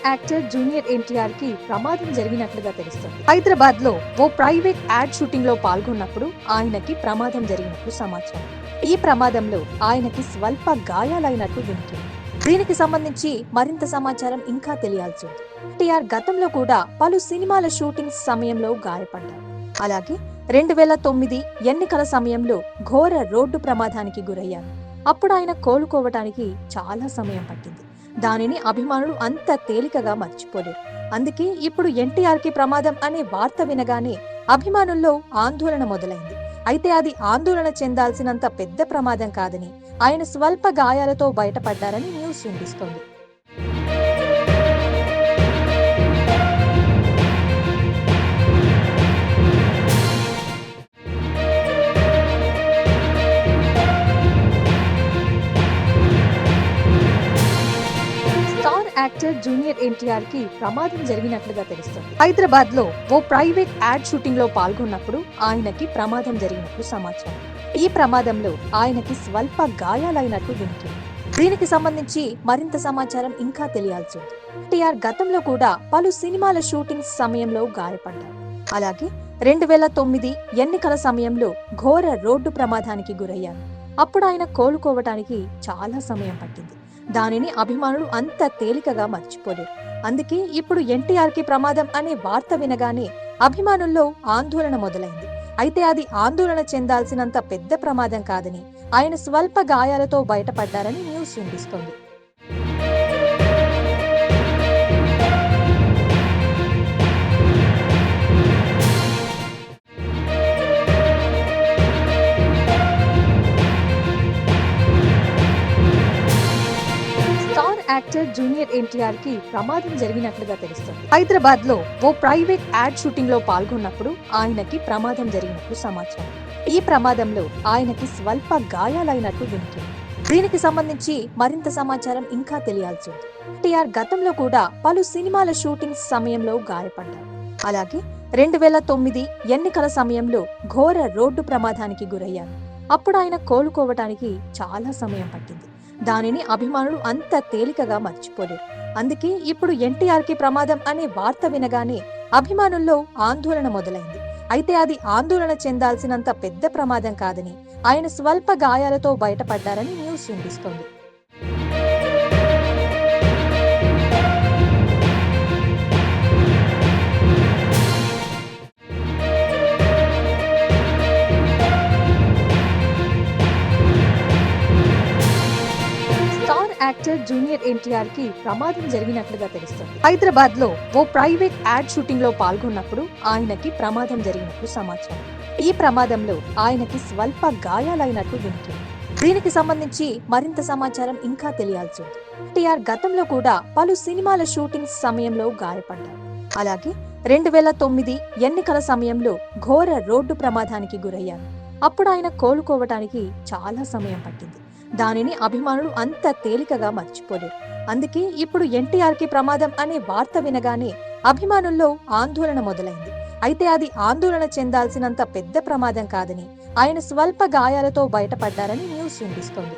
Actor junior NTR కి ప్రమాదం జరిగినట్లుగా తెలుస్తుంది. హైదరాబాద్ లో ఓ ప్రైవేట్ యాడ్ షూటింగ్ లో పాల్గొన్నప్పుడు ఆయనకి ప్రమాదం జరిగినట్లు సమాచారం. ఈ ప్రమాదంలో ఆయనకి స్వల్ప గాయాలైనట్లు వినికింది. దీనికి సంబంధించి మరింత సమాచారం ఇంకా తెలియాల్సి ఉంది. ఎన్టీఆర్ గతంలో కూడా పలు సినిమాల షూటింగ్ సమయంలో గాయపడ్డారు. అలాగే 2009 ఎన్నికల సమయంలో ఘోర రోడ్డు ప్రమాదానికి గురయ్యారు. అప్పుడు ఆయన కోలుకోవటానికి చాలా సమయం పట్టింది. దానిని అభిమానులు అంత తేలికగా మర్చిపోలేరు. అందుకే ఇప్పుడు ఎన్టీఆర్ కి ప్రమాదం అనే వార్త వినగానే అభిమానుల్లో ఆందోళన మొదలైంది. అయితే అది ఆందోళన చెందాల్సినంత పెద్ద ప్రమాదం కాదని, ఆయన స్వల్ప గాయాలతో బయటపడ్డారని న్యూస్ వినిపిస్తోంది. యాక్టర్ జూనియర్ ఎన్టీఆర్ కి ప్రమాదం జరిగినట్లుగా తెలుస్తుంది. హైదరాబాద్ లో ఓ ప్రైవేట్ యాడ్ షూటింగ్ లో పాల్గొన్నప్పుడు ఆయనకి ప్రమాదం జరిగినట్లు సమాచారం. ఈ ప్రమాదంలో ఆయనకి స్వల్ప గాయాలైనట్లు వినికింది. దీనికి సంబంధించి మరింత సమాచారం ఇంకా తెలియాల్సి ఉంది. ఎన్టీఆర్ గతంలో కూడా పలు సినిమాల షూటింగ్ సమయంలో గాయపడ్డారు. అలాగే 2009 ఎన్నికల సమయంలో ఘోర రోడ్డు ప్రమాదానికి గురయ్యారు. అప్పుడు ఆయన కోలుకోవటానికి చాలా సమయం పట్టింది. దానిని అభిమానులు అంత తేలికగా మర్చిపోలేరు. అందుకే ఇప్పుడు ఎన్టీఆర్ కి ప్రమాదం అనే వార్త వినగానే అభిమానుల్లో ఆందోళన మొదలైంది. అయితే అది ఆందోళన చెందాల్సినంత పెద్ద ప్రమాదం కాదని, ఆయన స్వల్ప గాయాలతో బయటపడ్డారని న్యూస్ వినిపిస్తోంది. యాక్టర్ జూనియర్ ఎన్టీఆర్ కి ప్రమాదం జరిగినట్లుగా తెలుస్తుంది. హైదరాబాద్ లో ఓ ప్రైవేట్ యాడ్ షూటింగ్ లో పాల్గొన్నప్పుడు ఆయనకి ప్రమాదం జరిగినట్లు సమాచారం. ఈ ప్రమాదంలో ఆయనకి స్వల్ప గాయాలైనట్లు వినికింది. దీనికి సంబంధించి మరింత సమాచారం ఇంకా తెలియాల్సి ఉంది. ఎన్టీఆర్ గతంలో కూడా పలు సినిమాల షూటింగ్ సమయంలో గాయపడ్డారు. అలాగే 2009 ఎన్నికల సమయంలో ఘోర రోడ్డు ప్రమాదానికి గురయ్యారు. అప్పుడు ఆయన కోలుకోవటానికి చాలా సమయం పట్టింది. దానిని అభిమానులు అంత తేలికగా మర్చిపోలేరు. అందుకే ఇప్పుడు ఎన్టీఆర్ కి ప్రమాదం అనే వార్త వినగానే అభిమానుల్లో ఆందోళన మొదలైంది. అయితే అది ఆందోళన చెందాల్సినంత పెద్ద ప్రమాదం కాదని, ఆయన స్వల్ప గాయాలతో బయటపడ్డారని న్యూస్ వినిపిస్తోంది. యాక్టర్ జూనియర్ ఎన్టీఆర్ కి ప్రమాదం జరిగినట్లుగా తెలుస్తుంది. హైదరాబాద్ లో ఓ ప్రైవేట్ యాడ్ షూటింగ్ లో పాల్గొన్నప్పుడు ఆయనకి ప్రమాదం జరిగినట్లు సమాచారం. ఈ ప్రమాదంలో ఆయనకి స్వల్ప గాయాలైనట్లు వినికింది. దీనికి సంబంధించి మరింత సమాచారం ఇంకా తెలియాల్సి ఉంది. ఎన్టీఆర్ గతంలో కూడా పలు సినిమాల షూటింగ్ సమయంలో గాయపడ్డారు. అలాగే 2009 ఎన్నికల సమయంలో ఘోర రోడ్డు ప్రమాదానికి గురయ్యారు. అప్పుడు ఆయన కోలుకోవటానికి చాలా సమయం పట్టింది. దానిని అభిమానులు అంత తేలికగా మర్చిపోలేరు. అందుకే ఇప్పుడు ఎన్టీఆర్ కి ప్రమాదం అనే వార్త వినగానే అభిమానుల్లో ఆందోళన మొదలైంది. అయితే అది ఆందోళన చెందాల్సినంత పెద్ద ప్రమాదం కాదని, ఆయన స్వల్ప గాయాలతో బయటపడ్డారని న్యూస్ వినిపిస్తోంది.